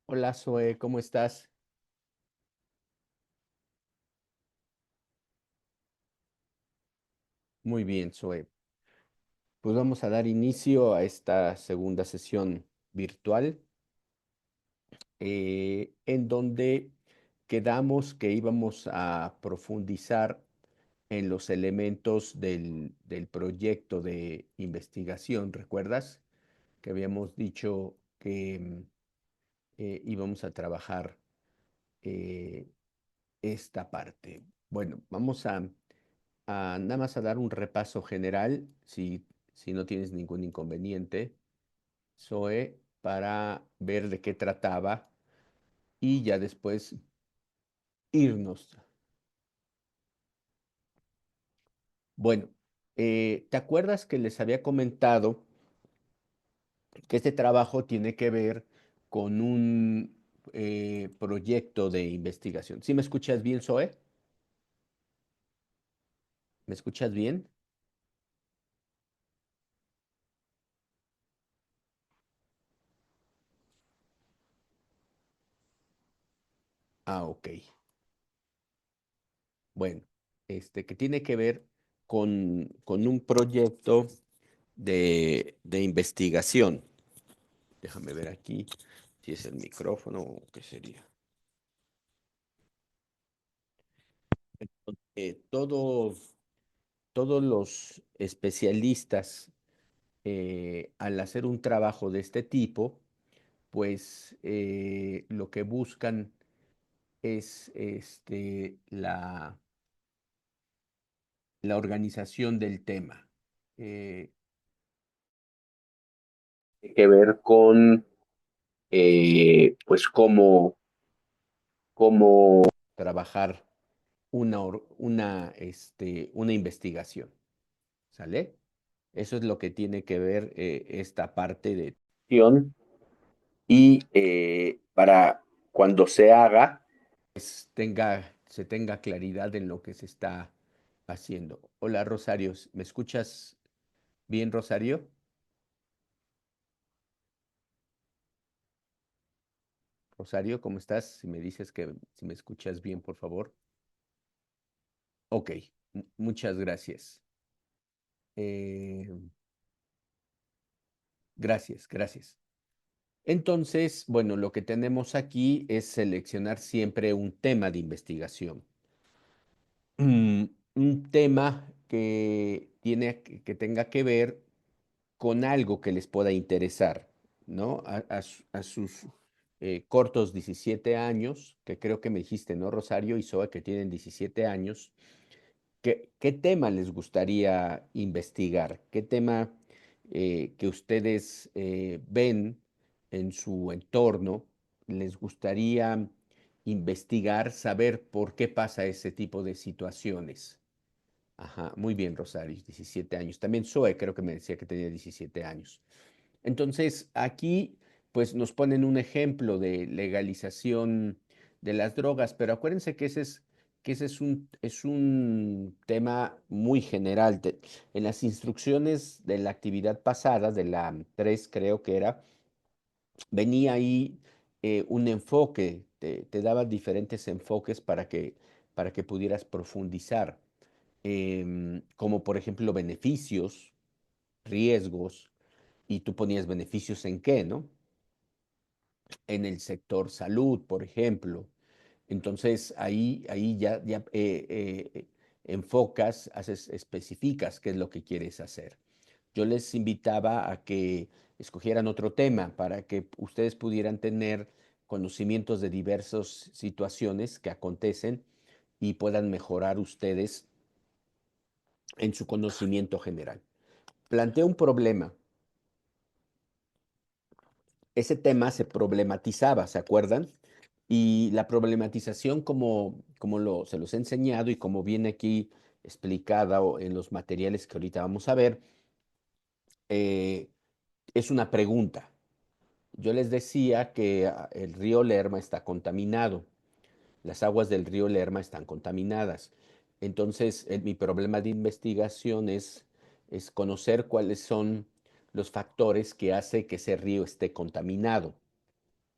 Hola Zoe, ¿cómo estás? Muy bien, Zoe. Pues vamos a dar inicio a esta segunda sesión virtual, en donde quedamos que íbamos a profundizar en los elementos del proyecto de investigación. ¿Recuerdas que habíamos dicho que íbamos a trabajar eh, esta parte? Bueno, vamos a nada más a dar un repaso general, si no tienes ningún inconveniente, Zoe, para ver de qué trataba y ya después irnos. Bueno, ¿te acuerdas que les había comentado que este trabajo tiene que ver con un proyecto de investigación? ¿Sí me escuchas bien, Zoe? ¿Me escuchas bien? Ah, ok. Bueno, que tiene que ver con un proyecto de investigación. Déjame ver aquí si es el micrófono o qué sería. Todos los especialistas, al hacer un trabajo de este tipo, pues lo que buscan es la organización del tema. Eh, Tiene que ver con, pues, cómo trabajar una investigación, ¿sale? Eso es lo que tiene que ver esta parte de acción y para cuando se haga, pues se tenga claridad en lo que se está haciendo. Hola Rosario, ¿me escuchas bien, Rosario? Rosario, ¿cómo estás? Si me dices que si me escuchas bien, por favor. Ok, muchas gracias. Eh, gracias. Entonces, bueno, lo que tenemos aquí es seleccionar siempre un tema de investigación. Mm, un tema que tenga que ver con algo que les pueda interesar, ¿no? A sus cortos 17 años, que creo que me dijiste, ¿no, Rosario y Zoe, que tienen 17 años? ¿Qué tema les gustaría investigar? ¿Qué tema que ustedes ven en su entorno les gustaría investigar, saber por qué pasa ese tipo de situaciones? Ajá, muy bien, Rosario, 17 años. También Zoe creo que me decía que tenía 17 años. Entonces, aquí pues nos ponen un ejemplo de legalización de las drogas, pero acuérdense que ese es un tema muy general. En las instrucciones de la actividad pasada, de la 3 creo que era, venía ahí un enfoque, te daba diferentes enfoques para que pudieras profundizar, como por ejemplo beneficios, riesgos, y tú ponías beneficios en qué, ¿no? En el sector salud, por ejemplo. Entonces ahí ya enfocas, especificas qué es lo que quieres hacer. Yo les invitaba a que escogieran otro tema para que ustedes pudieran tener conocimientos de diversas situaciones que acontecen y puedan mejorar ustedes en su conocimiento general. Plantea un problema. Ese tema se problematizaba, ¿se acuerdan? Y la problematización, se los he enseñado y como viene aquí explicada en los materiales que ahorita vamos a ver, eh, es una pregunta. Yo les decía que el río Lerma está contaminado, las aguas del río Lerma están contaminadas. Entonces, mi problema de investigación es conocer cuáles son los factores que hace que ese río esté contaminado.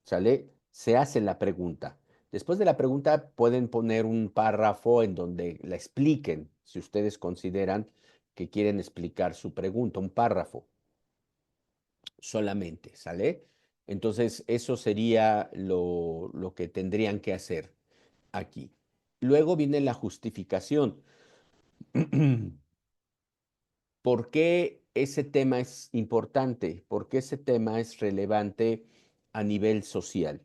¿Sale? se hace la pregunta. Después de la pregunta pueden poner un párrafo en donde la expliquen, si ustedes consideran que quieren explicar su pregunta, un párrafo solamente, ¿sale? Entonces, eso sería lo que tendrían que hacer aquí. Luego viene la justificación. ¿Por qué ese tema es importante? ¿Por qué ese tema es relevante a nivel social?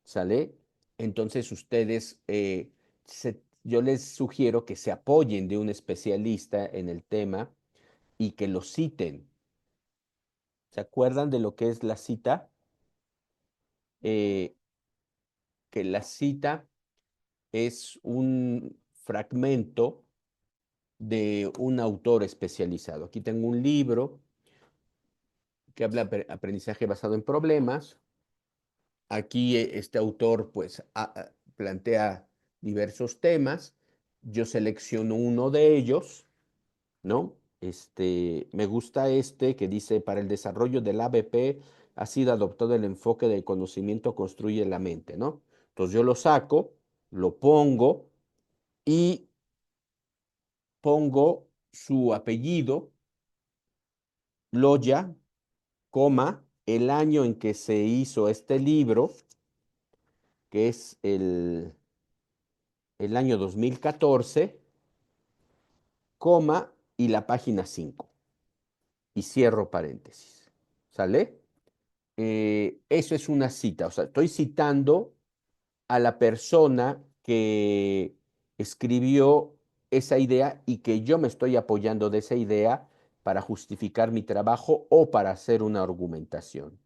¿Sale? Entonces ustedes, yo les sugiero que se apoyen de un especialista en el tema y que lo citen. ¿Se acuerdan de lo que es la cita? Eh, que la cita es un fragmento de un autor especializado. Aquí tengo un libro que habla de aprendizaje basado en problemas. Aquí este autor pues plantea diversos temas. Yo selecciono uno de ellos, ¿no? Me gusta este que dice, para el desarrollo del ABP ha sido adoptado el enfoque del conocimiento construye la mente, ¿no? Entonces yo lo saco, lo pongo y pongo su apellido, Loya, coma, el año en que se hizo este libro, que es el año 2014, coma y la página 5. Y cierro paréntesis. ¿Sale? Eso es una cita. O sea, estoy citando a la persona que escribió esa idea y que yo me estoy apoyando de esa idea para justificar mi trabajo o para hacer una argumentación.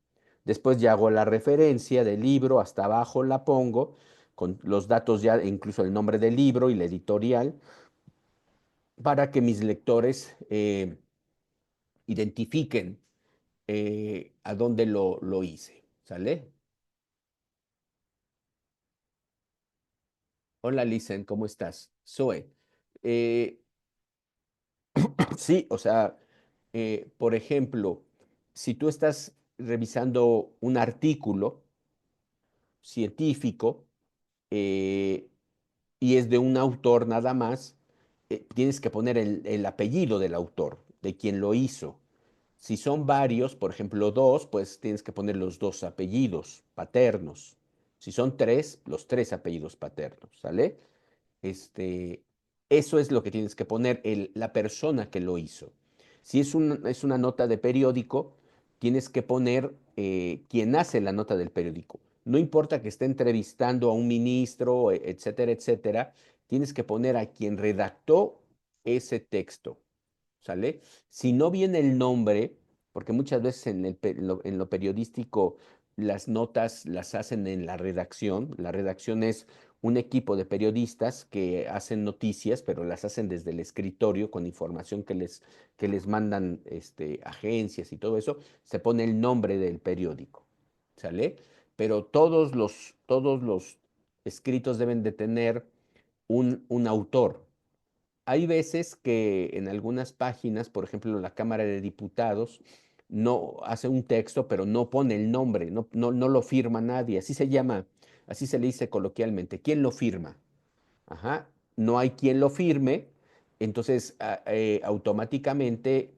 Después ya hago la referencia del libro, hasta abajo la pongo, con los datos ya, incluso el nombre del libro y la editorial, para que mis lectores identifiquen a dónde lo hice. ¿Sale? Hola, Lisen, ¿cómo estás? Zoe. Eh, sí, o sea, por ejemplo, si tú estás revisando un artículo científico eh, y es de un autor nada más, tienes que poner el apellido del autor, de quien lo hizo. Si son varios, por ejemplo, dos, pues tienes que poner los dos apellidos paternos. Si son tres, los tres apellidos paternos, ¿sale? Este, Eso es lo que tienes que poner, la persona que lo hizo. Si es una nota de periódico, tienes que poner quien hace la nota del periódico. No importa que esté entrevistando a un ministro, etcétera, etcétera, tienes que poner a quien redactó ese texto. ¿Sale? Si no viene el nombre, porque muchas veces en lo periodístico las notas las hacen en la redacción es un equipo de periodistas que hacen noticias, pero las hacen desde el escritorio con información que les mandan agencias y todo eso, se pone el nombre del periódico, ¿sale? Pero todos los escritos deben de tener un autor. Hay veces que en algunas páginas, por ejemplo, la Cámara de Diputados, no hace un texto, pero no pone el nombre, no lo firma nadie. Así se llama, así se le dice coloquialmente. ¿Quién lo firma? Ajá. No hay quien lo firme, entonces automáticamente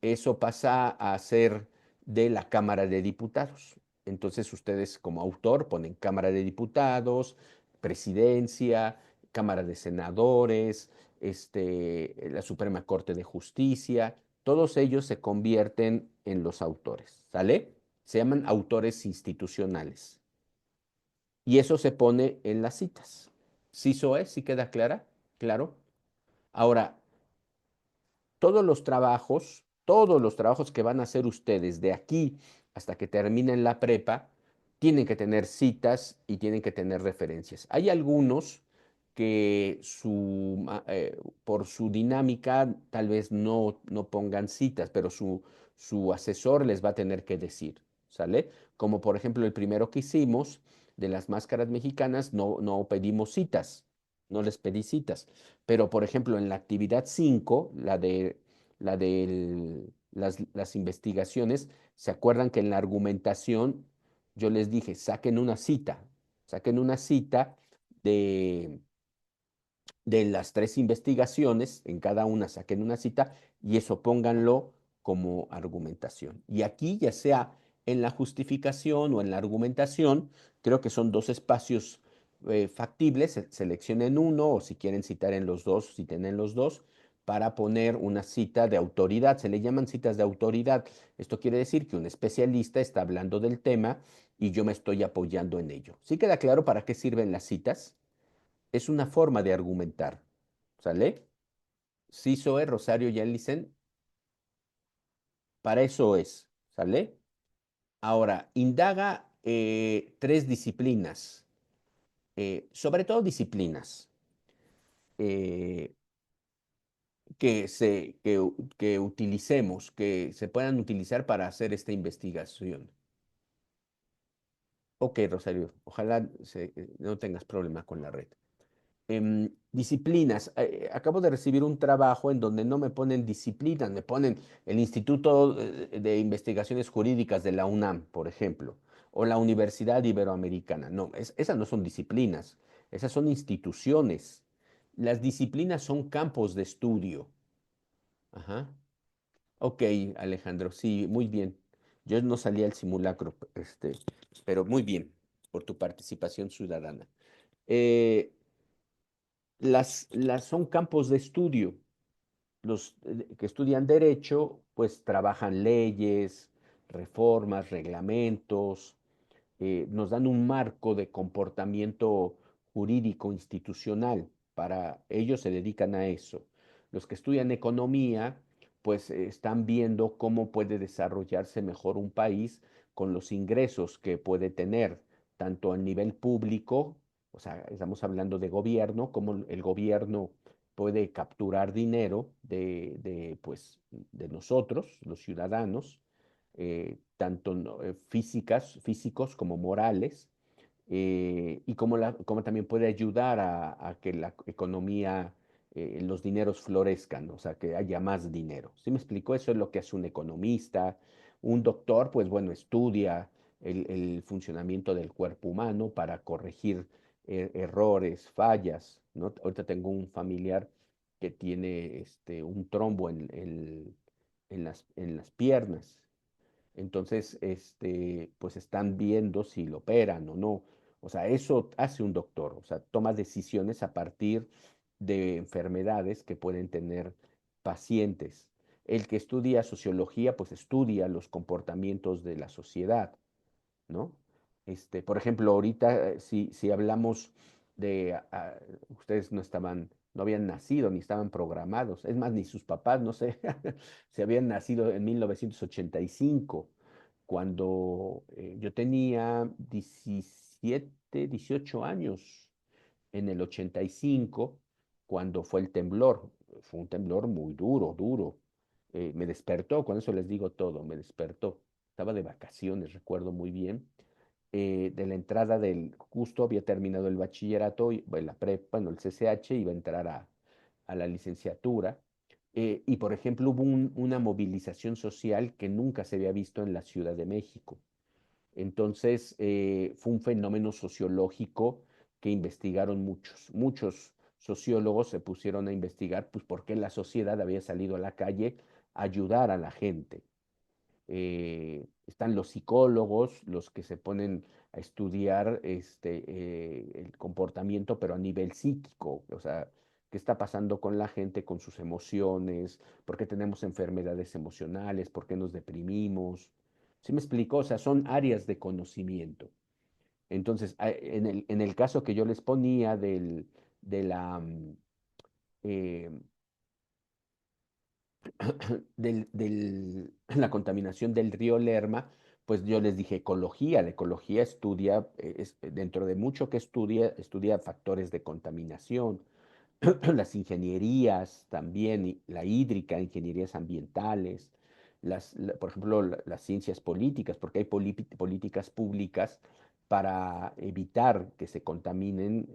eso pasa a ser de la Cámara de Diputados. Entonces ustedes como autor ponen Cámara de Diputados, Presidencia, Cámara de Senadores, la Suprema Corte de Justicia, todos ellos se convierten en los autores, ¿sale? Se llaman autores institucionales. Y eso se pone en las citas. ¿Sí, Zoe? ¿Sí queda clara? Claro. Ahora, todos los trabajos que van a hacer ustedes de aquí hasta que terminen la prepa, tienen que tener citas y tienen que tener referencias. Hay algunos que por su dinámica tal vez no pongan citas, pero su asesor les va a tener que decir, ¿sale? Como por ejemplo el primero que hicimos de las máscaras mexicanas, no pedimos citas, no les pedí citas. Pero, por ejemplo, en la actividad 5 las investigaciones, ¿se acuerdan que en la argumentación yo les dije, saquen una cita de, de las tres investigaciones, en cada una saquen una cita y eso pónganlo como argumentación. Y aquí, ya sea en la justificación o en la argumentación, creo que son dos espacios factibles, seleccionen uno o si quieren citar en los dos, citen en los dos, para poner una cita de autoridad. Se le llaman citas de autoridad. Esto quiere decir que un especialista está hablando del tema y yo me estoy apoyando en ello. ¿Sí queda claro para qué sirven las citas? Es una forma de argumentar. ¿Sale? Sí, Zoe, Rosario y Alison, para eso es. ¿Sale? Ahora, indaga tres disciplinas, sobre todo disciplinas eh, que utilicemos, que se puedan utilizar para hacer esta investigación. Ok, Rosario, ojalá no tengas problema con la red. Disciplinas. Acabo de recibir un trabajo en donde no me ponen disciplinas, me ponen el Instituto de Investigaciones Jurídicas de la UNAM, por ejemplo, o la Universidad Iberoamericana. No, esas no son disciplinas, esas son instituciones. Las disciplinas son campos de estudio. Ajá. Ok, Alejandro, sí, muy bien. Yo no salí al simulacro, pero muy bien por tu participación ciudadana. Eh, son campos de estudio. Los que estudian derecho, pues trabajan leyes, reformas, reglamentos, nos dan un marco de comportamiento jurídico institucional. Para ellos se dedican a eso. Los que estudian economía, pues están viendo cómo puede desarrollarse mejor un país con los ingresos que puede tener, tanto a nivel público, o sea, estamos hablando de gobierno, cómo el gobierno puede capturar dinero pues, de nosotros, los ciudadanos, tanto físicos como morales, y cómo también puede ayudar a que la economía, los dineros florezcan, o sea, que haya más dinero. ¿Sí me explico? Eso es lo que hace un economista. Un doctor, pues bueno, estudia el funcionamiento del cuerpo humano para corregir errores, fallas, ¿no? Ahorita tengo un familiar que tiene un trombo en las piernas. Entonces, pues están viendo si lo operan o no. O sea, eso hace un doctor. O sea, toma decisiones a partir de enfermedades que pueden tener pacientes. El que estudia sociología, pues estudia los comportamientos de la sociedad, ¿no? Por ejemplo, ahorita, si hablamos ustedes no habían nacido ni estaban programados, es más, ni sus papás, no sé, se habían nacido en 1985, cuando yo tenía 17, 18 años, en el 85, cuando fue el temblor. Fue un temblor muy duro, duro. Me despertó, con eso les digo todo, me despertó. Estaba de vacaciones, recuerdo muy bien. De la entrada justo había terminado el bachillerato, la prepa, bueno, el CCH, iba a entrar a la licenciatura. Y por ejemplo, hubo una movilización social que nunca se había visto en la Ciudad de México. Entonces, fue un fenómeno sociológico que investigaron muchos sociólogos se pusieron a investigar, pues, por qué la sociedad había salido a la calle a ayudar a la gente. Están los psicólogos, los que se ponen a estudiar el comportamiento, pero a nivel psíquico, o sea, qué está pasando con la gente, con sus emociones, por qué tenemos enfermedades emocionales, por qué nos deprimimos. ¿Sí me explico? O sea, son áreas de conocimiento. Entonces, en el caso que yo les ponía de eh, la contaminación del río Lerma, pues yo les dije ecología. La ecología estudia, dentro de mucho que estudia factores de contaminación, las ingenierías también, y la hídrica, ingenierías ambientales, por ejemplo, las ciencias políticas, porque hay políticas públicas para evitar que se contaminen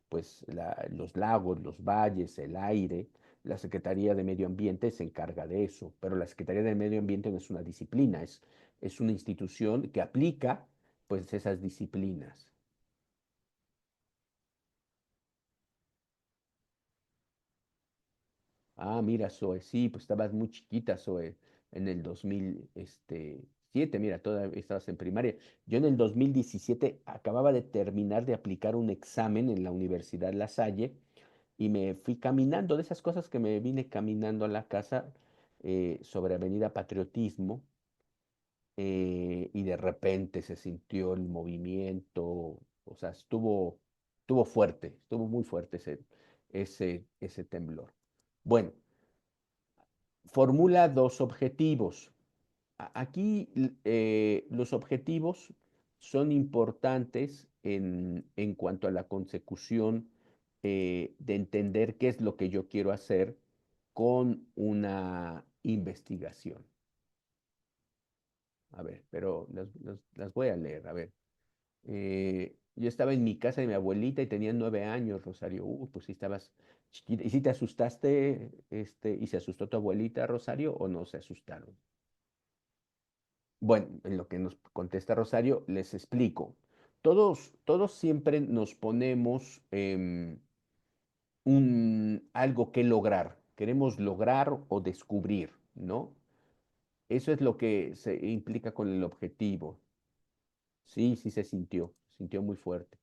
pues, los lagos, los valles, el aire. La Secretaría de Medio Ambiente se encarga de eso, pero la Secretaría de Medio Ambiente no es una disciplina, es una institución que aplica pues esas disciplinas. Ah, mira, Zoe, sí, pues estabas muy chiquita, Zoe, en el 2007, mira, todavía estabas en primaria. Yo en el 2017 acababa de terminar de aplicar un examen en la Universidad La Salle y me fui caminando, de esas cosas que me vine caminando a la casa sobre Avenida Patriotismo, y de repente se sintió el movimiento, o sea, estuvo fuerte, estuvo muy fuerte ese temblor. Bueno, formula dos objetivos. Aquí los objetivos son importantes en cuanto a la consecución de entender qué es lo que yo quiero hacer con una investigación. A ver, pero las voy a leer. A ver, yo estaba en mi casa de mi abuelita y tenía 9 años, Rosario. Pues sí estabas chiquita. ¿Y si te asustaste, y se asustó tu abuelita, Rosario, o no se asustaron? Bueno, en lo que nos contesta Rosario, les explico. Todos siempre nos ponemos algo que lograr. Queremos lograr o descubrir, ¿no? Eso es lo que se implica con el objetivo. Sí, sí se sintió muy fuerte.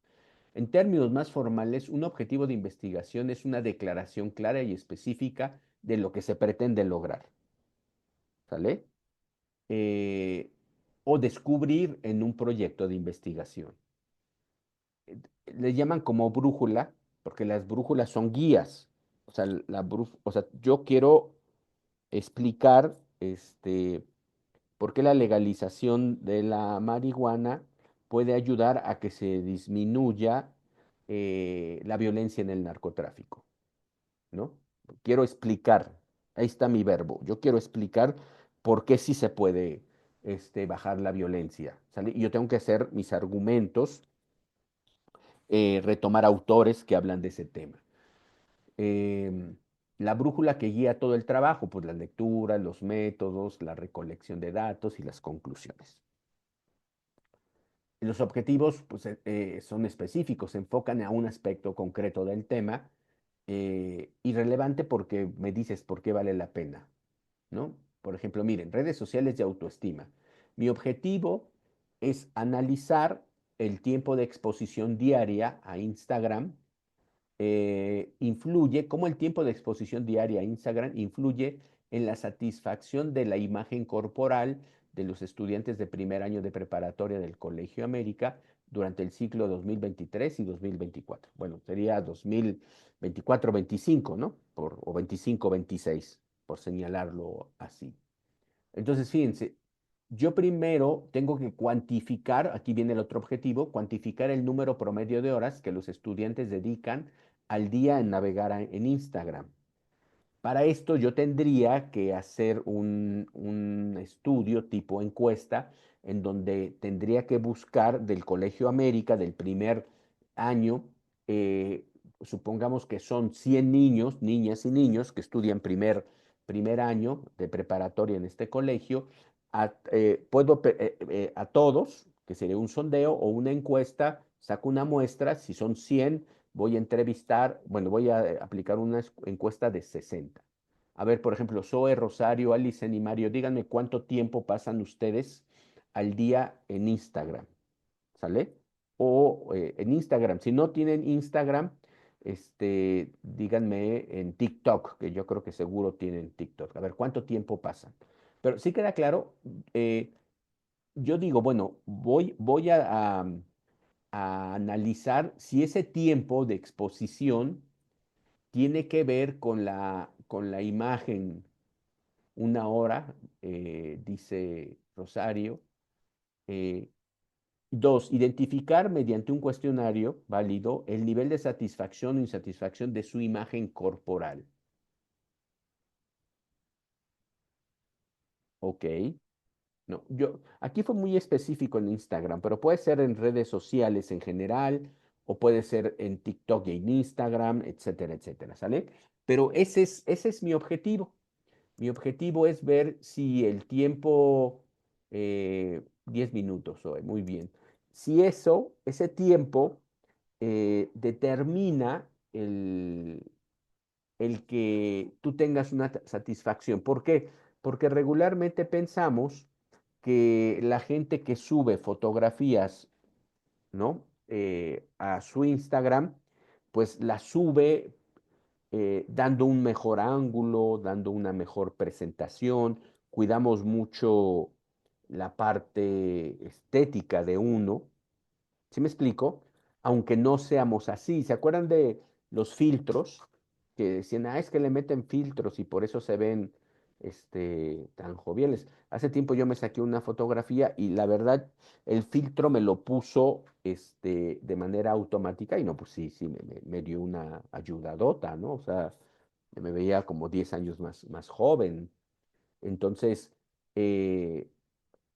En términos más formales, un objetivo de investigación es una declaración clara y específica de lo que se pretende lograr, ¿sale? Eh, o descubrir en un proyecto de investigación. Le llaman como brújula, porque las brújulas son guías. O sea, yo quiero explicar por qué la legalización de la marihuana puede ayudar a que se disminuya la violencia en el narcotráfico, ¿no? Quiero explicar, ahí está mi verbo, yo quiero explicar por qué sí se puede bajar la violencia, ¿sale? Y yo tengo que hacer mis argumentos, retomar autores que hablan de ese tema. Em, la brújula que guía todo el trabajo, pues la lectura, los métodos, la recolección de datos y las conclusiones. Los objetivos pues, son específicos, se enfocan a un aspecto concreto del tema, irrelevante porque me dices por qué vale la pena, ¿no? Por ejemplo, miren, redes sociales de autoestima. Mi objetivo es analizar el tiempo de exposición diaria a Instagram, cómo el tiempo de exposición diaria a Instagram influye en la satisfacción de la imagen corporal de los estudiantes de primer año de preparatoria del Colegio América durante el ciclo 2023 y 2024. Bueno, sería 2024-25, ¿no? O 25-26, por señalarlo así. Entonces, fíjense, yo primero tengo que cuantificar, aquí viene el otro objetivo, cuantificar el número promedio de horas que los estudiantes dedican al día en navegar en Instagram. Para esto yo tendría que hacer un estudio tipo encuesta en donde tendría que buscar del Colegio América del primer año, eh, supongamos que son 100 niños, niñas y niños que estudian primer año de preparatoria en este colegio, a todos, que sería un sondeo o una encuesta, saco una muestra, si son 100 voy a entrevistar, bueno, voy a aplicar una encuesta de 60. A ver, por ejemplo, Zoe, Rosario, Alicen y Mario, díganme cuánto tiempo pasan ustedes al día en Instagram, ¿sale? O en Instagram. Si no tienen Instagram, díganme en TikTok, que yo creo que seguro tienen TikTok. A ver, ¿cuánto tiempo pasan? Pero sí queda claro, yo digo, bueno, voy a analizar si ese tiempo de exposición tiene que ver con la imagen. Una hora, dice Rosario. Eh, Dos, identificar mediante un cuestionario válido el nivel de satisfacción o insatisfacción de su imagen corporal. Ok. No, aquí fue muy específico en Instagram, pero puede ser en redes sociales en general, o puede ser en TikTok y en Instagram, etcétera, etcétera, ¿sale? Pero ese es mi objetivo. Mi objetivo es ver si el tiempo 10 minutos, Zoe, muy bien. Si eso, ese tiempo determina el que tú tengas una satisfacción. ¿Por qué? Porque regularmente pensamos que la gente que sube fotografías, ¿no? A su Instagram, pues la sube dando un mejor ángulo, dando una mejor presentación, cuidamos mucho la parte estética de uno. ¿Sí me explico? Aunque no seamos así. ¿Se acuerdan de los filtros? Que decían, es que le meten filtros y por eso se ven tan joviales. Hace tiempo yo me saqué una fotografía y la verdad, el filtro me lo puso de manera automática y no, pues sí, sí, me dio una ayudadota, ¿no? O sea, me veía como 10 años más joven. Entonces, eh,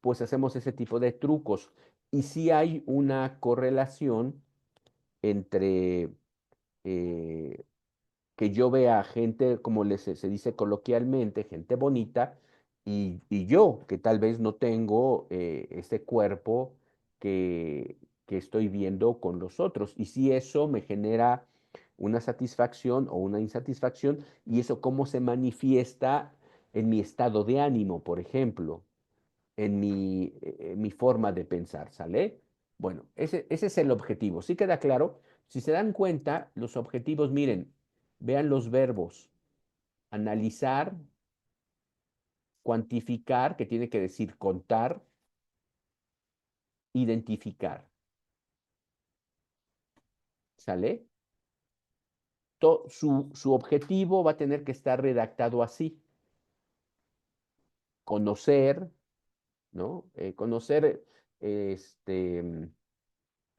pues hacemos ese tipo de trucos. Y sí hay una correlación entre eh, que yo vea gente, como se dice coloquialmente, gente bonita, y yo, que tal vez no tengo ese cuerpo que estoy viendo con los otros. Y si eso me genera una satisfacción o una insatisfacción, y eso cómo se manifiesta en mi estado de ánimo, por ejemplo en mi forma de pensar, ¿sale? Bueno, ese es el objetivo. ¿Sí queda claro? Si se dan cuenta, los objetivos, miren, vean los verbos, analizar, cuantificar, que tiene que decir contar, identificar, ¿sale? Su objetivo va a tener que estar redactado así, conocer, ¿no? Conocer este,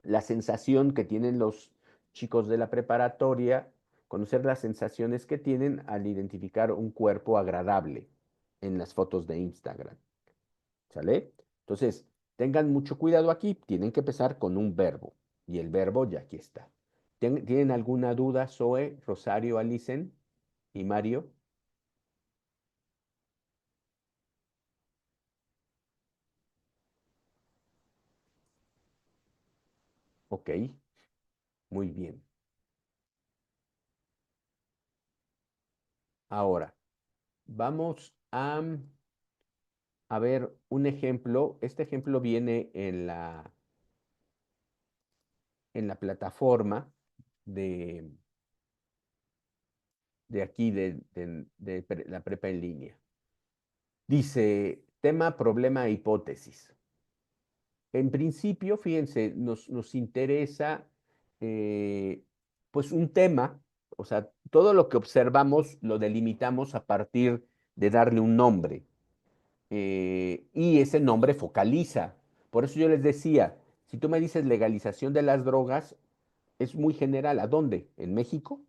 la sensación que tienen los chicos de la preparatoria, conocer las sensaciones que tienen al identificar un cuerpo agradable en las fotos de Instagram. ¿Sale? Entonces, tengan mucho cuidado aquí, tienen que empezar con un verbo. Y el verbo ya aquí está. ¿Tienen alguna duda, Zoe, Rosario, Alicen y Mario? Ok, muy bien. Ahora, vamos a ver un ejemplo. Este ejemplo viene en la plataforma de, de aquí, de la prepa en línea. Dice, tema, problema, hipótesis. En principio, fíjense, nos interesa pues un tema, o sea, todo lo que observamos lo delimitamos a partir de darle un nombre. Y ese nombre focaliza. Por eso yo les decía, si tú me dices legalización de las drogas, es muy general. ¿A dónde? ¿En México?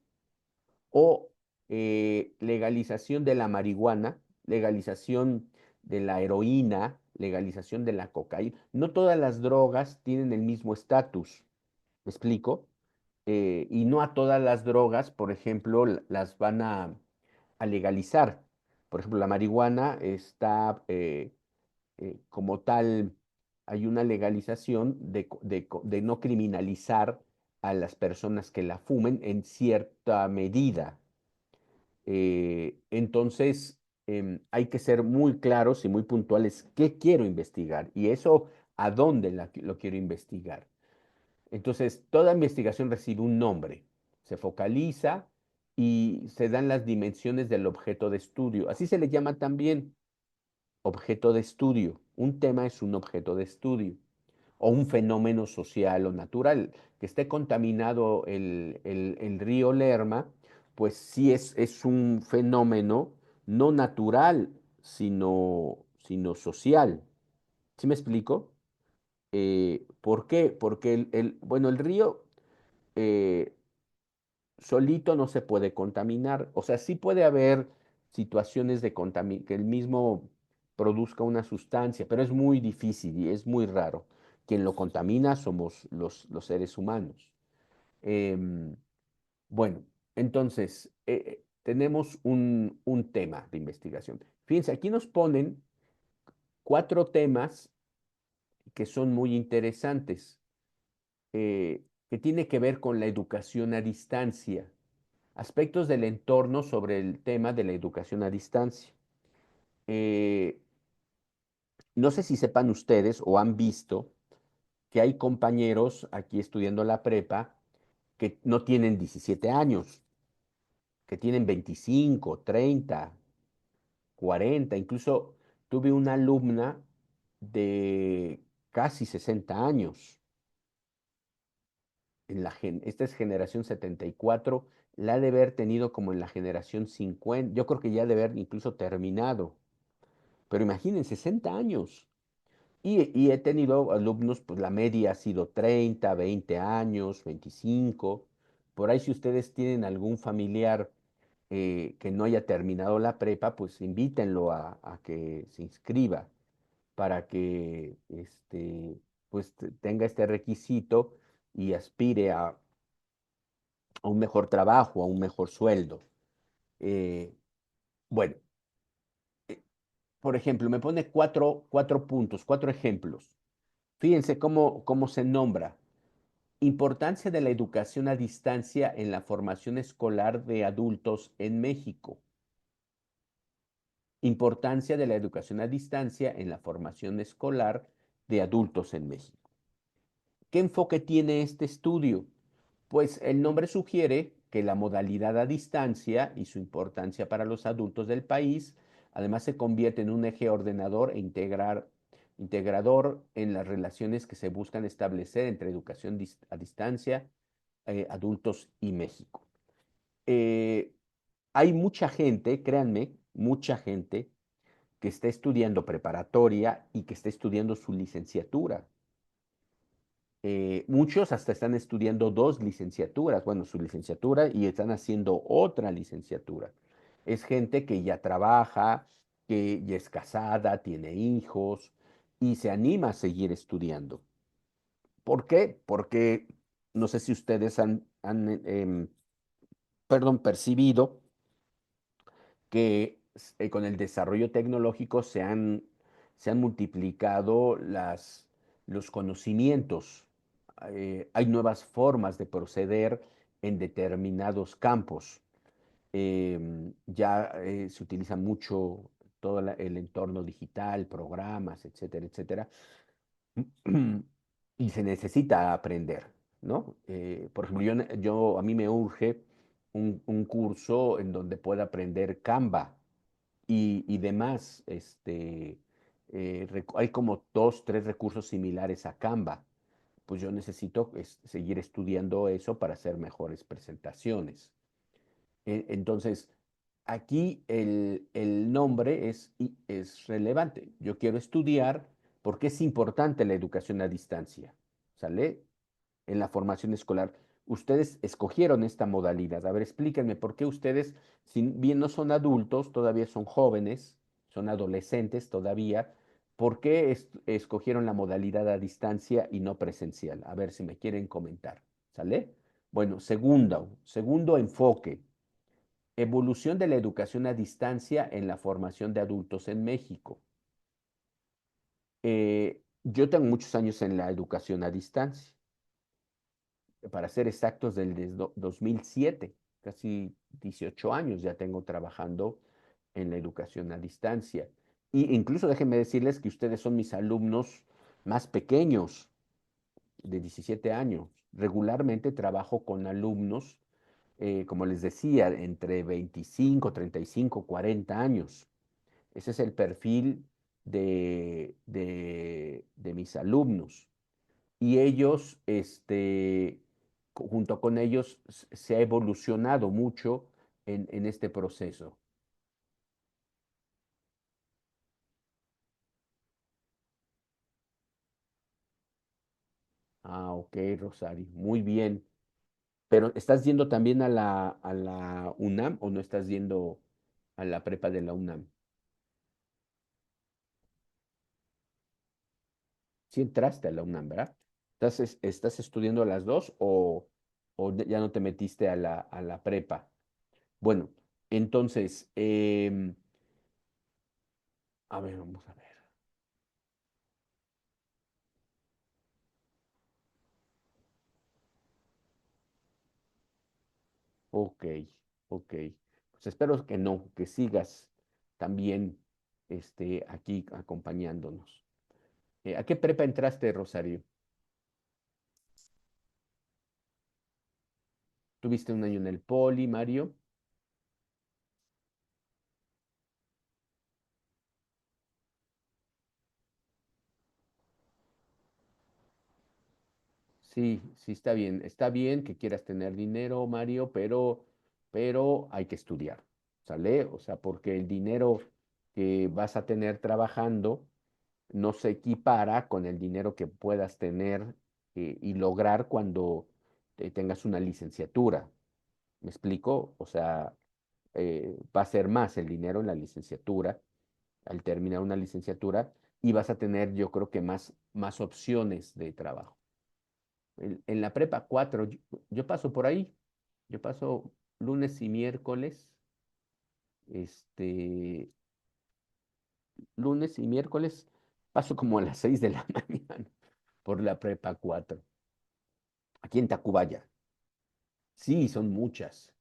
O legalización de la marihuana, legalización de la heroína, legalización de la cocaína. No todas las drogas tienen el mismo estatus, ¿me explico? Y no a todas las drogas, por ejemplo, las van a legalizar. Por ejemplo, la marihuana está como tal, hay una legalización de no criminalizar a las personas que la fumen en cierta medida. Entonces, hay que ser muy claros y muy puntuales qué quiero investigar y eso a dónde lo quiero investigar. Entonces, toda investigación recibe un nombre, se focaliza y se dan las dimensiones del objeto de estudio. Así se le llama también objeto de estudio. Un tema es un objeto de estudio o un fenómeno social o natural. Que esté contaminado el río Lerma, pues sí es un fenómeno no natural, sino social. ¿Sí me explico? ¿Por qué? Porque bueno, el río eh, solito no se puede contaminar. O sea, sí puede haber situaciones de que el mismo produzca una sustancia, pero es muy difícil y es muy raro. Quien lo contamina somos los seres humanos. Em, bueno, entonces, tenemos un tema de investigación. Fíjense, aquí nos ponen cuatro temas que son muy interesantes, que tiene que ver con la educación a distancia, aspectos del entorno sobre el tema de la educación a distancia. Eh, no sé si sepan ustedes o han visto que hay compañeros aquí estudiando la prepa que no tienen 17 años, que tienen 25, 30, 40. Incluso tuve una alumna de casi 60 años. Esta es generación 74, la ha de haber tenido como en la generación 50, yo creo que ya ha de haber incluso terminado, pero imaginen, 60 años. Y he tenido alumnos, pues la media ha sido 30, 20 años, 25. Por ahí si ustedes tienen algún familiar que no haya terminado la prepa, pues invítenlo a que se inscriba para que pues tenga este requisito y aspire a un mejor trabajo, a un mejor sueldo. Eh, bueno, eh, por ejemplo, me pone cuatro puntos, cuatro ejemplos. Fíjense cómo se nombra. Importancia de la educación a distancia en la formación escolar de adultos en México. Importancia de la educación a distancia en la formación escolar de adultos en México. ¿Qué enfoque tiene este estudio? Pues el nombre sugiere que la modalidad a distancia y su importancia para los adultos del país, además se convierte en un eje ordenador e integrador en las relaciones que se buscan establecer entre educación a distancia, adultos y México. Eh, Hay mucha gente, créanme, mucha gente que está estudiando preparatoria y que está estudiando su licenciatura. Muchos hasta están estudiando dos licenciaturas, bueno, su licenciatura y están haciendo otra licenciatura. Es gente que ya trabaja, que ya es casada, tiene hijos y se anima a seguir estudiando. ¿Por qué? Porque no sé si ustedes perdón, percibido que con el desarrollo tecnológico se han multiplicado los conocimientos. Hay nuevas formas de proceder en determinados campos. Ya se utiliza mucho todo el entorno digital, programas, etcétera, etcétera. Y se necesita aprender, ¿no? Por ejemplo, a mí me urge un curso en donde pueda aprender Canva y demás. Hay como dos, tres recursos similares a Canva. Pues yo necesito seguir estudiando eso para hacer mejores presentaciones. Entonces, aquí el nombre es relevante. Yo quiero estudiar porque es importante la educación a distancia, ¿sale? En la formación escolar. Ustedes escogieron esta modalidad. A ver, explíquenme por qué ustedes, si bien no son adultos, todavía son jóvenes, son adolescentes todavía, ¿por qué escogieron la modalidad a distancia y no presencial? A ver si me quieren comentar, ¿sale? Bueno, segundo enfoque. Evolución de la educación a distancia en la formación de adultos en México. Yo tengo muchos años en la educación a distancia, para ser exactos, del 2007, casi 18 años ya tengo trabajando en la educación a distancia. Y incluso déjenme decirles que ustedes son mis alumnos más pequeños, de 17 años. Regularmente trabajo con alumnos, como les decía, entre 25, 35, 40 años. Ese es el perfil de mis alumnos. Y ellos, junto con ellos, se ha evolucionado mucho en este proceso. Ah, ok, Rosario, muy bien. Pero ¿estás yendo también a la UNAM o no estás yendo a la prepa de la UNAM? Sí entraste a la UNAM, ¿verdad? ¿Estás estudiando las dos o ya no te metiste a la prepa? Bueno, entonces, a ver, vamos a ver. Ok, ok. Pues espero que no, que sigas también aquí acompañándonos. ¿A qué prepa entraste, Rosario? ¿Tuviste un año en el Poli, Mario? Sí, sí, está bien. Está bien que quieras tener dinero, Mario, pero hay que estudiar, ¿sale? O sea, porque el dinero que vas a tener trabajando no se equipara con el dinero que puedas tener y lograr cuando tengas una licenciatura. ¿Me explico? O sea, va a ser más el dinero en la licenciatura, al terminar una licenciatura, y vas a tener, yo creo que más opciones de trabajo. En la prepa 4 yo paso por ahí, yo paso lunes y miércoles, este, lunes y miércoles, paso como a las 6 de la mañana por la prepa 4 aquí en Tacubaya. Sí, son muchas,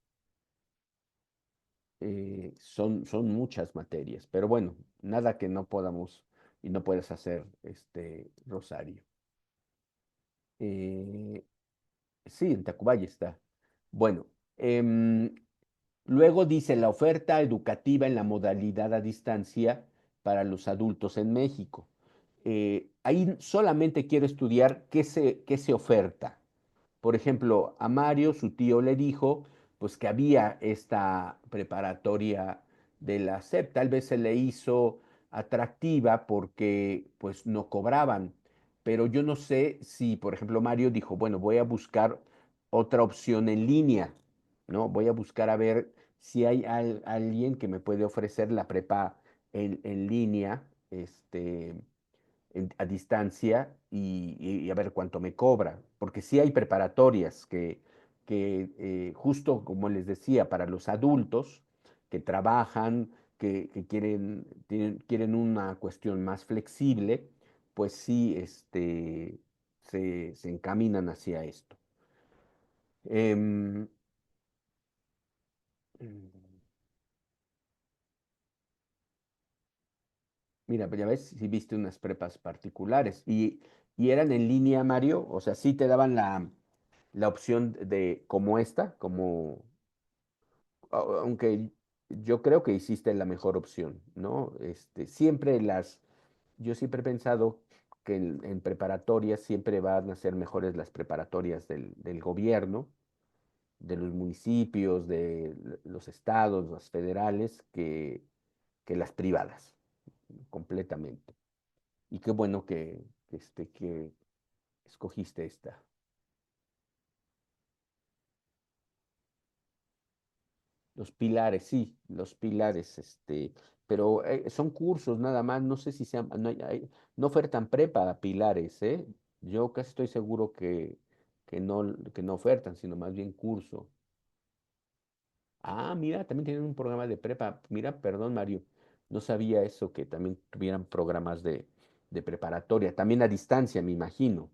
son muchas materias, pero bueno, nada que no podamos y no puedas hacer, Rosario. Eh, sí, en Tacubaya está. Bueno, em, luego dice la oferta educativa en la modalidad a distancia para los adultos en México. Ahí solamente quiero estudiar qué se oferta. Por ejemplo, a Mario, su tío le dijo, pues que había esta preparatoria de la SEP. Tal vez se le hizo atractiva porque pues no cobraban. Pero yo no sé si, por ejemplo, Mario dijo, bueno, voy a buscar otra opción en línea, ¿no? Voy a buscar a ver si hay alguien que me puede ofrecer la prepa en línea, a distancia y a ver cuánto me cobra, porque sí hay preparatorias que justo como les decía, para los adultos que trabajan, que quieren una cuestión más flexible, pues sí, se encaminan hacia esto. Em, Mira, pues ya ves, si viste unas prepas particulares y eran en línea, Mario, o sea, sí te daban la opción de como esta, aunque yo creo que hiciste la mejor opción, ¿no? Yo siempre he pensado que en preparatorias siempre van a ser mejores las preparatorias del gobierno, de los municipios, de los estados, las federales, que las privadas, completamente. Y qué bueno que escogiste esta. Los pilares, sí, los pilares, pero son cursos nada más, no sé si sean, no ofertan prepa a pilares, ¿eh? Yo casi estoy seguro que no ofertan, sino más bien curso. Ah, mira, también tienen un programa de prepa. Mira, perdón, Mario, no sabía eso, que también tuvieran programas de preparatoria, también a distancia, me imagino.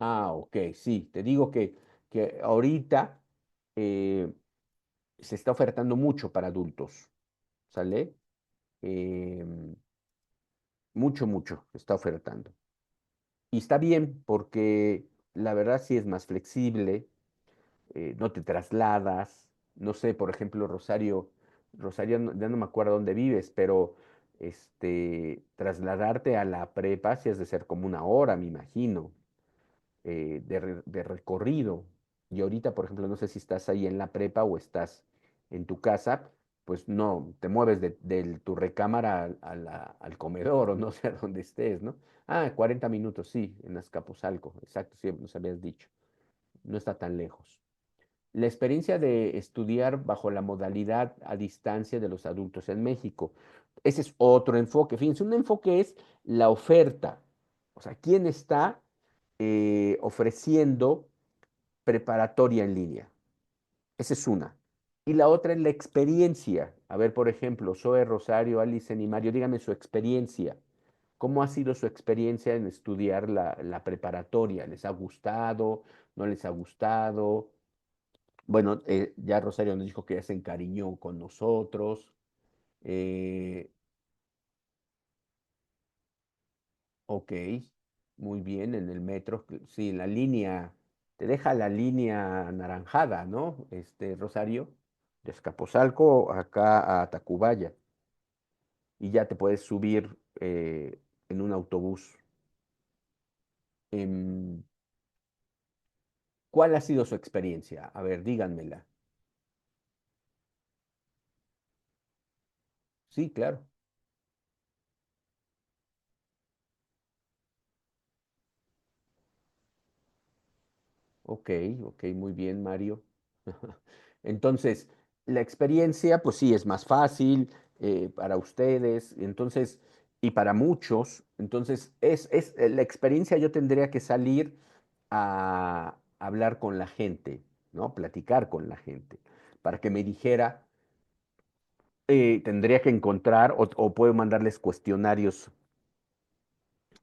Ah, ok, sí, te digo que ahorita eh, se está ofertando mucho para adultos, ¿sale? Em, mucho, mucho se está ofertando. Y está bien porque la verdad sí es más flexible, no te trasladas, no sé, por ejemplo, Rosario, ya no me acuerdo dónde vives, pero trasladarte a la prepa sí has de ser como una hora, me imagino. De recorrido. Y ahorita, por ejemplo, no sé si estás ahí en la prepa o estás en tu casa, pues no, te mueves de tu recámara al comedor o no sé a dónde estés, ¿no? Ah, 40 minutos, sí, en Azcapotzalco, exacto, sí, nos habías dicho. No está tan lejos. La experiencia de estudiar bajo la modalidad a distancia de los adultos en México. Ese es otro enfoque. Fíjense, un enfoque es la oferta. O sea, ¿quién está ofreciendo preparatoria en línea? Esa es una. Y la otra es la experiencia. A ver, por ejemplo, Zoe, Rosario, Alice y Mario, díganme su experiencia. ¿Cómo ha sido su experiencia en estudiar la preparatoria? ¿Les ha gustado? ¿No les ha gustado? Bueno, ya Rosario nos dijo que ya se encariñó con nosotros. Eh, ok, muy bien, en el metro. Sí, la línea, te deja la línea anaranjada, ¿no? Rosario, de Escaposalco acá a Tacubaya. Y ya te puedes subir en un autobús. Em, ¿Cuál ha sido su experiencia? A ver, díganmela. Sí, claro. Ok, ok, muy bien, Mario. Entonces, la experiencia, pues sí, es más fácil para ustedes, entonces, y para muchos. Entonces, la experiencia yo tendría que salir a hablar con la gente, ¿no? Platicar con la gente, para que me dijera, tendría que encontrar o puedo mandarles cuestionarios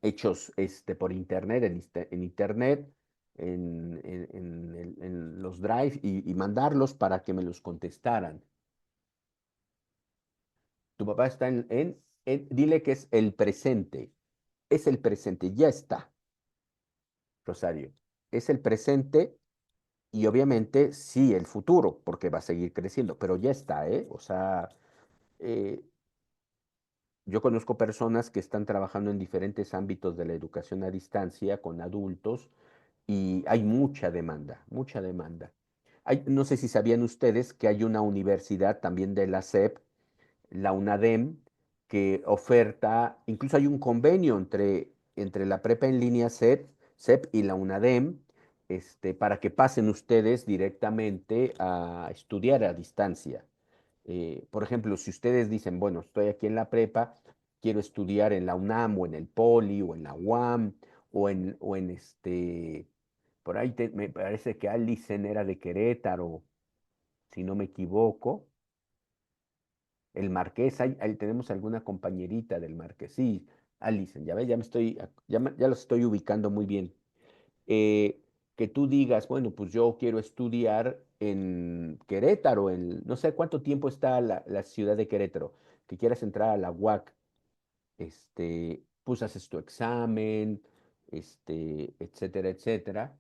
hechos por internet, en internet, en los Drive y mandarlos para que me los contestaran. Tu papá está dile que es el presente, ya está, Rosario. Es el presente y obviamente sí el futuro, porque va a seguir creciendo, pero ya está, ¿eh? O sea, eh, yo conozco personas que están trabajando en diferentes ámbitos de la educación a distancia con adultos y hay mucha demanda, mucha demanda. No sé si sabían ustedes que hay una universidad también de la SEP, la UNADEM, que oferta, incluso hay un convenio entre la prepa en línea SEP y la UNADEM, para que pasen ustedes directamente a estudiar a distancia. Por ejemplo, si ustedes dicen, bueno, estoy aquí en la prepa, quiero estudiar en la UNAM o en el Poli o en la UAM o en por ahí me parece que Alicen era de Querétaro, si no me equivoco. El Marqués, ahí tenemos alguna compañerita del Marqués. Sí, Alicen, ya ves, ya los estoy ubicando muy bien. Eh, que tú digas, bueno, pues yo quiero estudiar en Querétaro, no sé cuánto tiempo está la ciudad de Querétaro, que quieras entrar a la UAC, pues haces tu examen, etcétera, etcétera.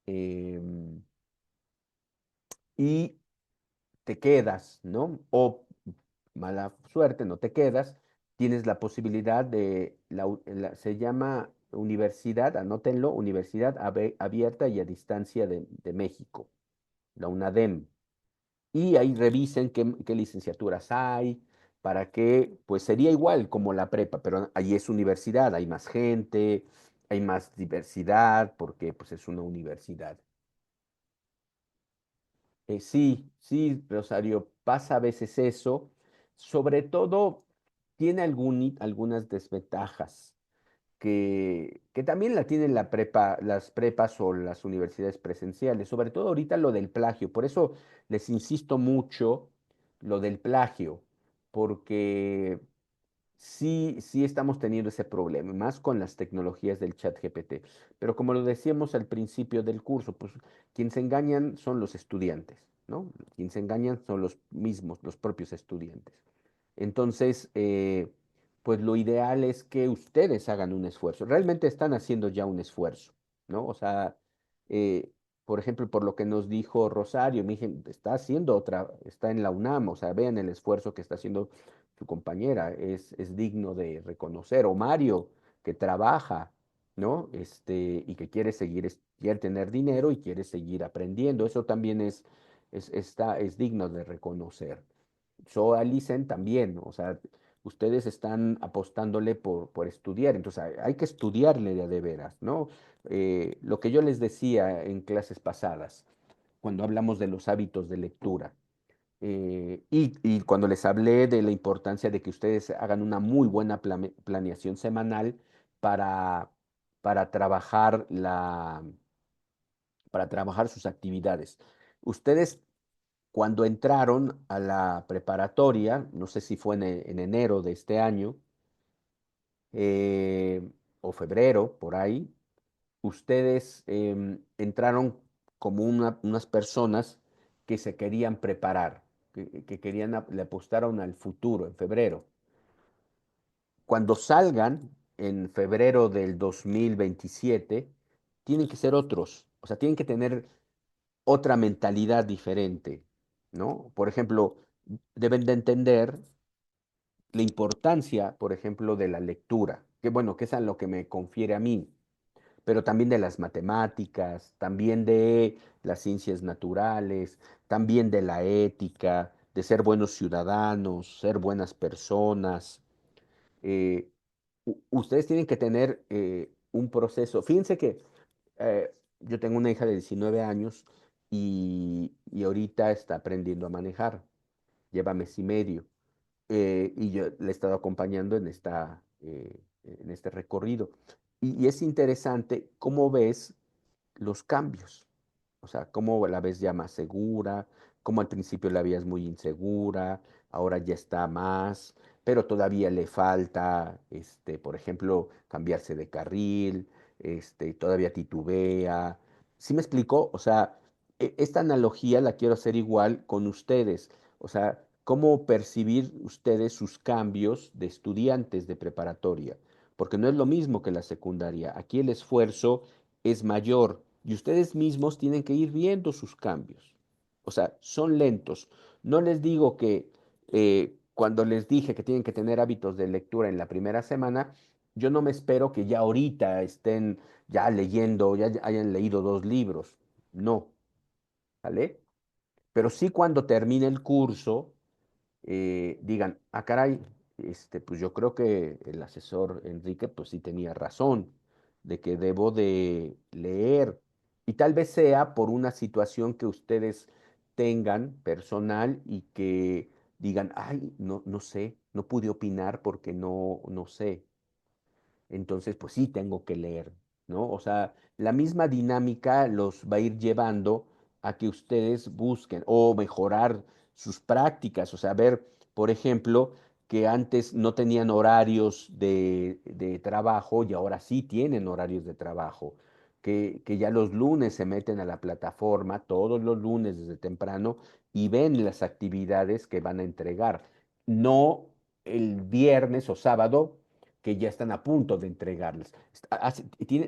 em, y te quedas, ¿no? O mala suerte, no te quedas, tienes la posibilidad se llama Universidad, anótenlo, Universidad Abierta y a Distancia de México, la UNADEM. Y ahí revisen qué licenciaturas hay, para que, pues sería igual como la prepa, pero ahí es universidad, hay más gente, hay más diversidad, porque pues es una universidad. Sí, sí, Rosario, pasa a veces eso. Sobre todo, tiene algunas desventajas que también la tienen las prepas o las universidades presenciales. Sobre todo ahorita lo del plagio. Por eso les insisto mucho lo del plagio, porque sí, sí estamos teniendo ese problema, más con las tecnologías del chat GPT. Pero como lo decíamos al principio del curso, pues quienes se engañan son los estudiantes, ¿no? Quienes se engañan son los mismos, los propios estudiantes. Entonces, pues lo ideal es que ustedes hagan un esfuerzo. Realmente están haciendo ya un esfuerzo, ¿no? O sea, eh, por ejemplo, por lo que nos dijo Rosario, mi hija está en la UNAM, o sea, vean el esfuerzo que está haciendo su compañera, es digno de reconocer. O Mario, que trabaja, ¿no? Y que quiere quiere tener dinero y quiere seguir aprendiendo. Eso también es digno de reconocer. So Alicen también, o sea, ustedes están apostándole por estudiar, entonces hay que estudiarle de veras, ¿no? Lo que yo les decía en clases pasadas, cuando hablamos de los hábitos de lectura, y cuando les hablé de la importancia de que ustedes hagan una muy buena planeación semanal para, para trabajar para trabajar sus actividades. Ustedes cuando entraron a la preparatoria, no sé si fue en enero de este año, eh, o febrero, por ahí, ustedes entraron como unas personas que se querían preparar, que querían, le apostaron al futuro en febrero. Cuando salgan en febrero del 2027, tienen que ser otros, o sea, tienen que tener otra mentalidad diferente, ¿no? Por ejemplo, deben de entender la importancia, por ejemplo, de la lectura, que bueno, que es a lo que me confiere a mí, pero también de las matemáticas, también de las ciencias naturales, también de la ética, de ser buenos ciudadanos, ser buenas personas. Eh, Ustedes tienen que tener un proceso. Fíjense que yo tengo una hija de 19 años y ahorita está aprendiendo a manejar, lleva mes y medio y yo le he estado acompañando en este recorrido. Y es interesante cómo ves los cambios. O sea, cómo la ves ya más segura, cómo al principio la veías muy insegura, ahora ya está más, pero todavía le falta, por ejemplo, cambiarse de carril, todavía titubea. ¿Sí me explicó? O sea, esta analogía la quiero hacer igual con ustedes. O sea, cómo percibir ustedes sus cambios de estudiantes de preparatoria, porque no es lo mismo que la secundaria. Aquí el esfuerzo es mayor y ustedes mismos tienen que ir viendo sus cambios. O sea, son lentos. No les digo que cuando les dije que tienen que tener hábitos de lectura en la primera semana, yo no me espero que ya ahorita estén ya leyendo, ya hayan leído 2 libros. No, ¿vale? Pero sí cuando termine el curso, digan, ah, caray, pues yo creo que el asesor Enrique, pues sí tenía razón, de que debo de leer. Y tal vez sea por una situación que ustedes tengan personal y que digan, ay, no, no sé, no pude opinar porque no sé. Entonces, pues sí, tengo que leer, ¿no? O sea, la misma dinámica los va a ir llevando a que ustedes busquen o mejorar sus prácticas, o sea, ver, por ejemplo, que antes no tenían horarios de trabajo y ahora sí tienen horarios de trabajo, que ya los lunes se meten a la plataforma, todos los lunes desde temprano, y ven las actividades que van a entregar, no el viernes o sábado que ya están a punto de entregarles.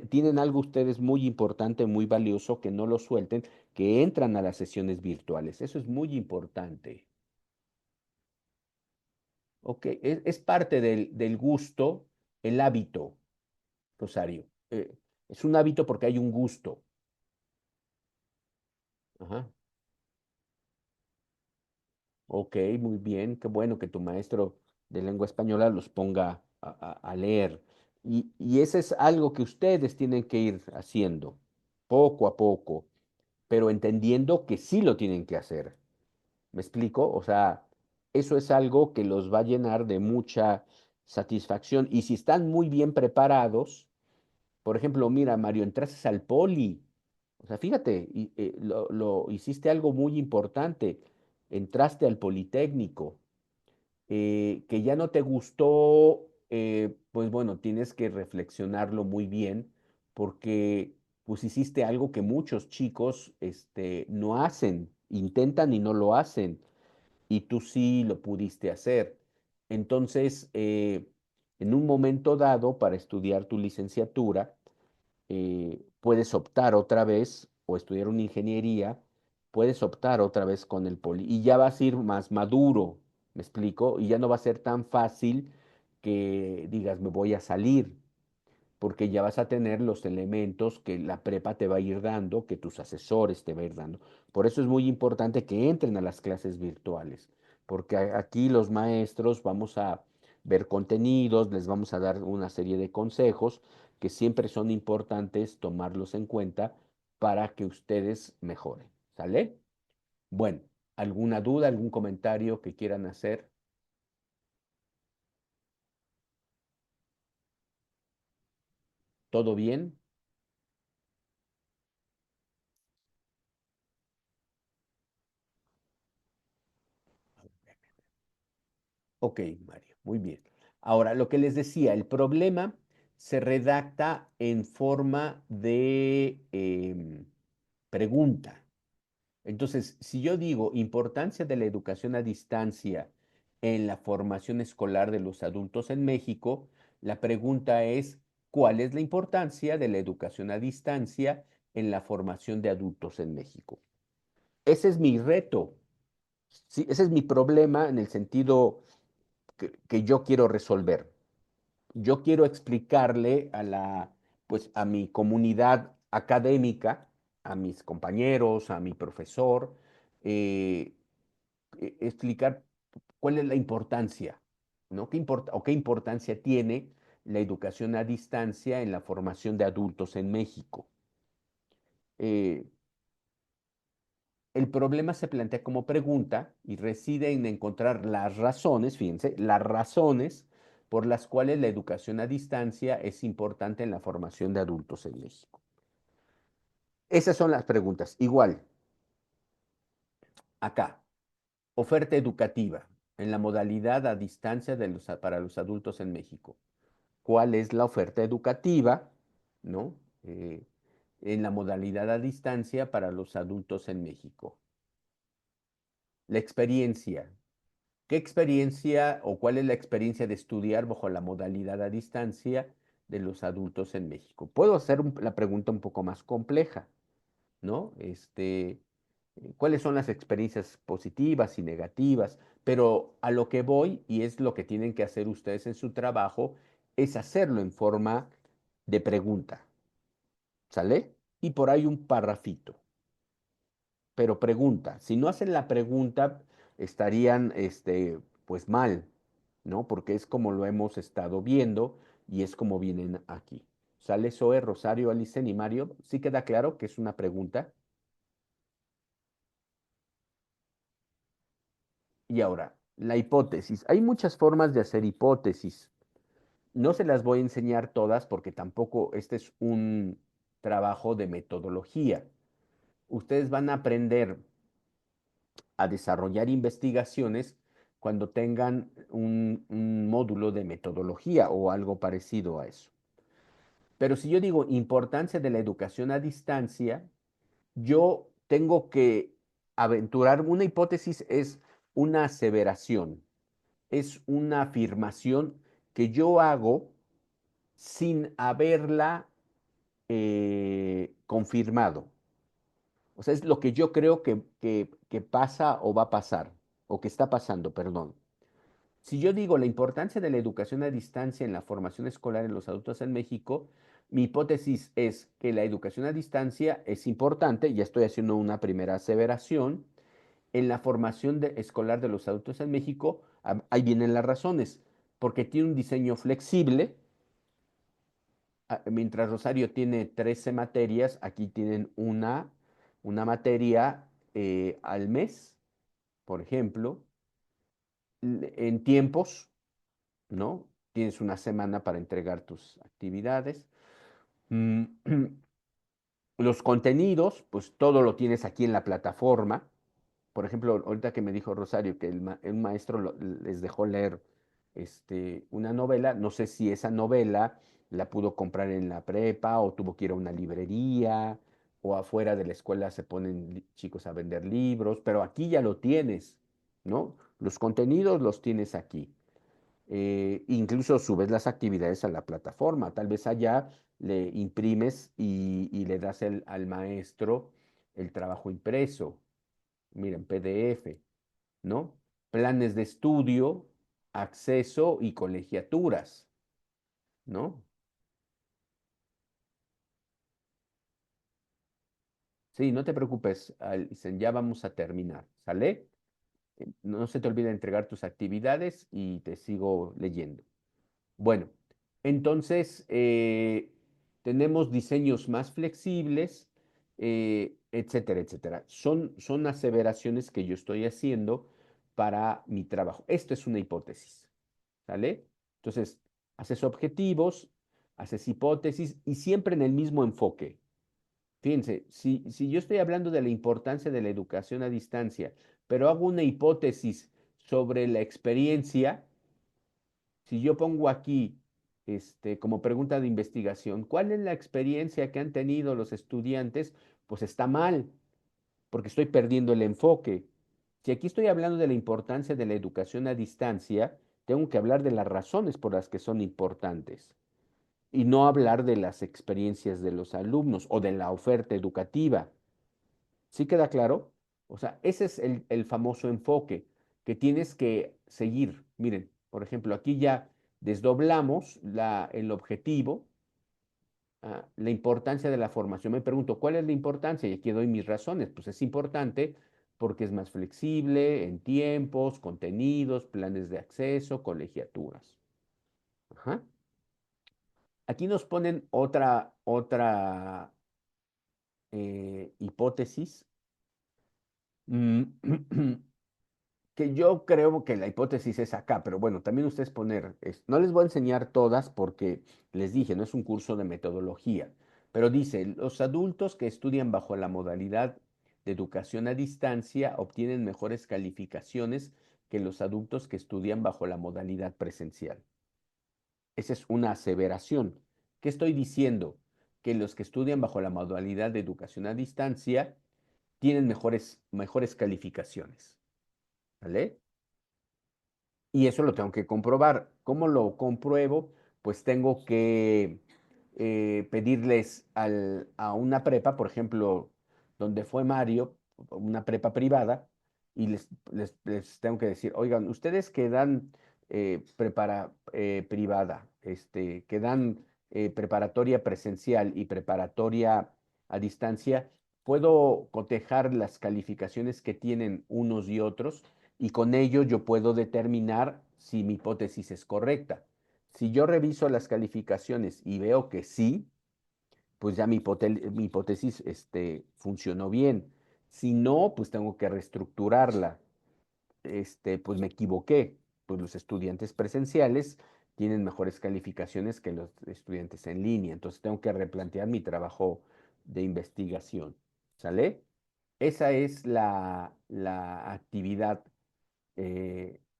Tienen algo ustedes muy importante, muy valioso, que no lo suelten, que entran a las sesiones virtuales. Eso es muy importante. Ok, es parte del gusto, el hábito, Rosario. Es un hábito porque hay un gusto. Ajá. Ok, muy bien. Qué bueno que tu maestro de lengua española los ponga a leer. Y ese es algo que ustedes tienen que ir haciendo poco a poco, pero entendiendo que sí lo tienen que hacer. ¿Me explico? O sea, eso es algo que los va a llenar de mucha satisfacción. Y si están muy bien preparados, por ejemplo, mira, Mario, entraste al poli. O sea, fíjate, hiciste algo muy importante. Entraste al Politécnico, que ya no te gustó, pues bueno, tienes que reflexionarlo muy bien, porque pues hiciste algo que muchos chicos, no hacen, intentan y no lo hacen, y tú sí lo pudiste hacer. Entonces, en un momento dado, para estudiar tu licenciatura, puedes optar otra vez o estudiar una ingeniería, puedes optar otra vez con el poli y ya vas a ir más maduro, ¿me explico? Y ya no va a ser tan fácil que digas, me voy a salir, porque ya vas a tener los elementos que la prepa te va a ir dando, que tus asesores te va a ir dando. Por eso es muy importante que entren a las clases virtuales, porque aquí los maestros vamos a ver contenidos, les vamos a dar una serie de consejos que siempre son importantes tomarlos en cuenta para que ustedes mejoren. ¿Sale? Bueno, ¿alguna duda, algún comentario que quieran hacer? ¿Todo bien? Ok, Mario, muy bien. Ahora, lo que les decía, el problema se redacta en forma de pregunta. Entonces, si yo digo importancia de la educación a distancia en la formación escolar de los adultos en México, la pregunta es, ¿cuál es la importancia de la educación a distancia en la formación de adultos en México? Ese es mi reto, sí, ese es mi problema en el sentido que yo quiero resolver. Yo quiero explicarle pues, a mi comunidad académica, a mis compañeros, a mi profesor, eh, explicar cuál es la importancia, ¿no? ¿Qué importancia tiene la educación a distancia en la formación de adultos en México? Eh, el problema se plantea como pregunta y reside en encontrar las razones, fíjense, las razones por las cuales la educación a distancia es importante en la formación de adultos en México. Esas son las preguntas. Igual, acá, oferta educativa en la modalidad a distancia para los adultos en México. ¿Cuál es la oferta educativa, ¿no? En la modalidad a distancia para los adultos en México? La experiencia. ¿Qué experiencia o cuál es la experiencia de estudiar bajo la modalidad a distancia de los adultos en México? Puedo hacer la pregunta un poco más compleja, ¿no? ¿Cuáles son las experiencias positivas y negativas? Pero a lo que voy, y es lo que tienen que hacer ustedes en su trabajo, es hacerlo en forma de pregunta, ¿sale? Y por ahí un parrafito, pero pregunta. Si no hacen la pregunta, estarían, pues mal, ¿no? Porque es como lo hemos estado viendo y es como vienen aquí. ¿Sale, Zoe, Rosario, Alicen y Mario? ¿Sí queda claro que es una pregunta? Y ahora, la hipótesis. Hay muchas formas de hacer hipótesis. No se las voy a enseñar todas porque tampoco este es un trabajo de metodología. Ustedes van a aprender a desarrollar investigaciones cuando tengan un módulo de metodología o algo parecido a eso. Pero si yo digo importancia de la educación a distancia, yo tengo que aventurar, una hipótesis es una aseveración, es una afirmación que yo hago sin haberla confirmado. O sea, es lo que yo creo que pasa o va a pasar, o que está pasando, perdón. Si yo digo la importancia de la educación a distancia en la formación escolar en los adultos en México, mi hipótesis es que la educación a distancia es importante, ya estoy haciendo una primera aseveración, en la formación escolar de los adultos en México, ahí vienen las razones, porque tiene un diseño flexible, mientras Rosario tiene 13 materias, aquí tienen una materia al mes, por ejemplo, en tiempos, ¿no? Tienes una semana para entregar tus actividades. Mm, Los contenidos, pues todo lo tienes aquí en la plataforma. Por ejemplo, ahorita que me dijo Rosario que un maestro les dejó leer una novela, no sé si esa novela la pudo comprar en la prepa o tuvo que ir a una librería o afuera de la escuela se ponen chicos a vender libros, pero aquí ya lo tienes, ¿no? Los contenidos los tienes aquí. Incluso subes las actividades a la plataforma. Tal vez allá le imprimes y le das al maestro el trabajo impreso. Miren, PDF, ¿no? Planes de estudio, acceso y colegiaturas, ¿no? Sí, no te preocupes, Alison, ya vamos a terminar, ¿sale? No se te olvide entregar tus actividades y te sigo leyendo. Bueno, entonces tenemos diseños más flexibles, etcétera, etcétera. Son aseveraciones que yo estoy haciendo para mi trabajo. Esto es una hipótesis, ¿sale? Entonces, haces objetivos, haces hipótesis y siempre en el mismo enfoque. Fíjense, si yo estoy hablando de la importancia de la educación a distancia, pero hago una hipótesis sobre la experiencia, Si yo pongo aquí, como pregunta de investigación, ¿cuál es la experiencia que han tenido los estudiantes? Pues está mal, porque estoy perdiendo el enfoque. Si aquí estoy hablando de la importancia de la educación a distancia, tengo que hablar de las razones por las que son importantes y no hablar de las experiencias de los alumnos o de la oferta educativa. ¿Sí queda claro? O sea, ese es el famoso enfoque que tienes que seguir. Miren, por ejemplo, aquí ya desdoblamos el objetivo, la importancia de la formación. Me pregunto, ¿cuál es la importancia? Y aquí doy mis razones. Pues es importante porque es más flexible en tiempos, contenidos, planes de acceso, colegiaturas. Ajá. Aquí nos ponen otra hipótesis. Mm, que yo creo que la hipótesis es acá, pero bueno, también ustedes poner, no les voy a enseñar todas porque les dije, no es un curso de metodología, pero dice, los adultos que estudian bajo la modalidad de educación a distancia obtienen mejores calificaciones que los adultos que estudian bajo la modalidad presencial. Esa es una aseveración. ¿Qué estoy diciendo? Que los que estudian bajo la modalidad de educación a distancia tienen mejores calificaciones. ¿Vale? Y eso lo tengo que comprobar. ¿Cómo lo compruebo? Pues tengo que pedirles a una prepa, por ejemplo, donde fue Mario, una prepa privada, y les tengo que decir, oigan, ustedes que dan privada, que dan preparatoria presencial y preparatoria a distancia, puedo cotejar las calificaciones que tienen unos y otros y con ello yo puedo determinar si mi hipótesis es correcta. Si yo reviso las calificaciones y veo que sí, pues ya mi hipótesis funcionó bien. Si no, pues tengo que reestructurarla. Pues me equivoqué. Pues los estudiantes presenciales tienen mejores calificaciones que los estudiantes en línea. Entonces tengo que replantear mi trabajo de investigación. ¿Sale? Esa es la actividad.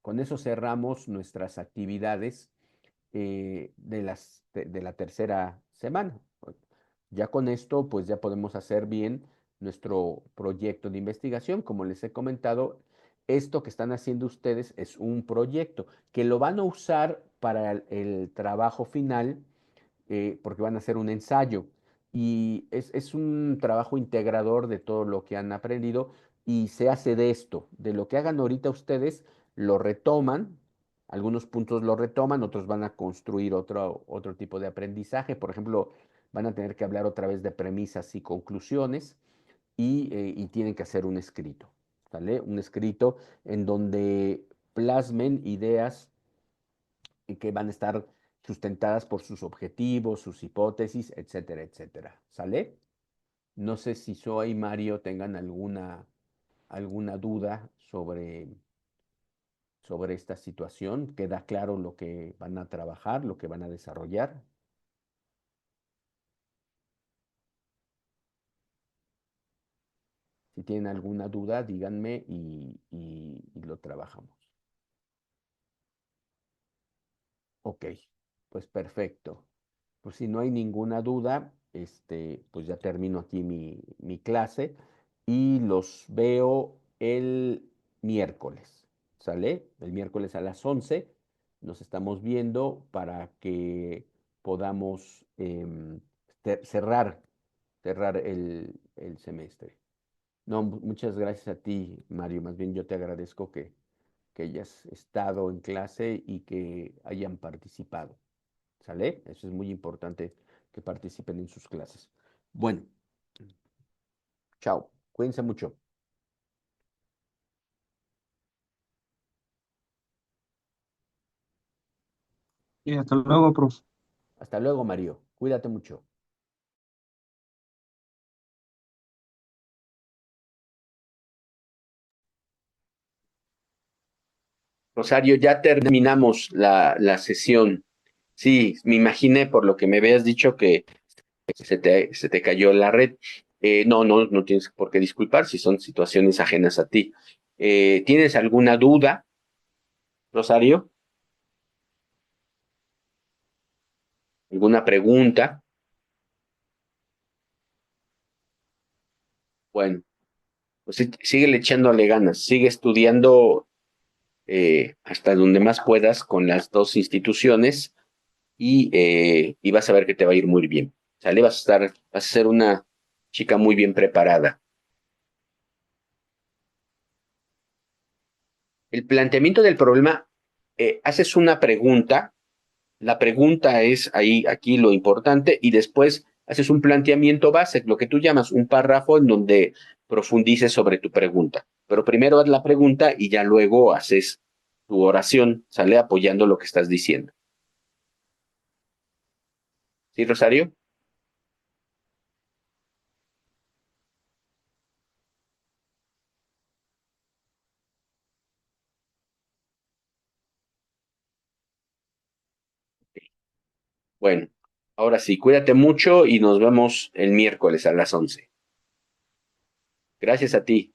Con eso cerramos nuestras actividades de la tercera semana. Ya con esto, pues ya podemos hacer bien nuestro proyecto de investigación. Como les he comentado, esto que están haciendo ustedes es un proyecto que lo van a usar para el trabajo final porque van a hacer un ensayo. Y es un trabajo integrador de todo lo que han aprendido y se hace de esto, de lo que hagan ahorita ustedes, lo retoman, algunos puntos lo retoman, otros van a construir otro tipo de aprendizaje. Por ejemplo, van a tener que hablar otra vez de premisas y conclusiones y tienen que hacer un escrito, ¿sale? Un escrito en donde plasmen ideas y que van a estar sustentadas por sus objetivos, sus hipótesis, etcétera, etcétera. ¿Sale? No sé si Zoe y Mario tengan alguna duda sobre esta situación. ¿Queda claro lo que van a trabajar, lo que van a desarrollar? Si tienen alguna duda, díganme y lo trabajamos. Ok, pues perfecto. Pues si no hay ninguna duda, pues ya termino aquí mi clase y los veo el miércoles, ¿sale? El miércoles a las 11 nos estamos viendo para que podamos cerrar el semestre. No, muchas gracias a ti, Mario. Más bien yo te agradezco que hayas estado en clase y que hayan participado. ¿Sale? Eso es muy importante que participen en sus clases. Bueno, chao. Cuídense mucho. Y hasta luego, profe. Hasta luego, Mario. Cuídate mucho. Rosario, ya terminamos la sesión. Sí, me imaginé por lo que me habías dicho que se te cayó la red. No tienes por qué disculpar si son situaciones ajenas a ti. ¿Tienes alguna duda, Rosario? ¿Alguna pregunta? Bueno, pues sí, síguele echándole ganas, sigue estudiando hasta donde más puedas con las dos instituciones y vas a ver que te va a ir muy bien. ¿Sale? Vas a ser una chica muy bien preparada. El planteamiento del problema, haces una pregunta, la pregunta es ahí, aquí lo importante, y después haces un planteamiento base, lo que tú llamas un párrafo en donde profundices sobre tu pregunta. Pero primero haz la pregunta y ya luego haces tu oración, sale apoyando lo que estás diciendo. ¿Sí, Rosario? Bueno, ahora sí, cuídate mucho y nos vemos el miércoles a las 11. Gracias a ti.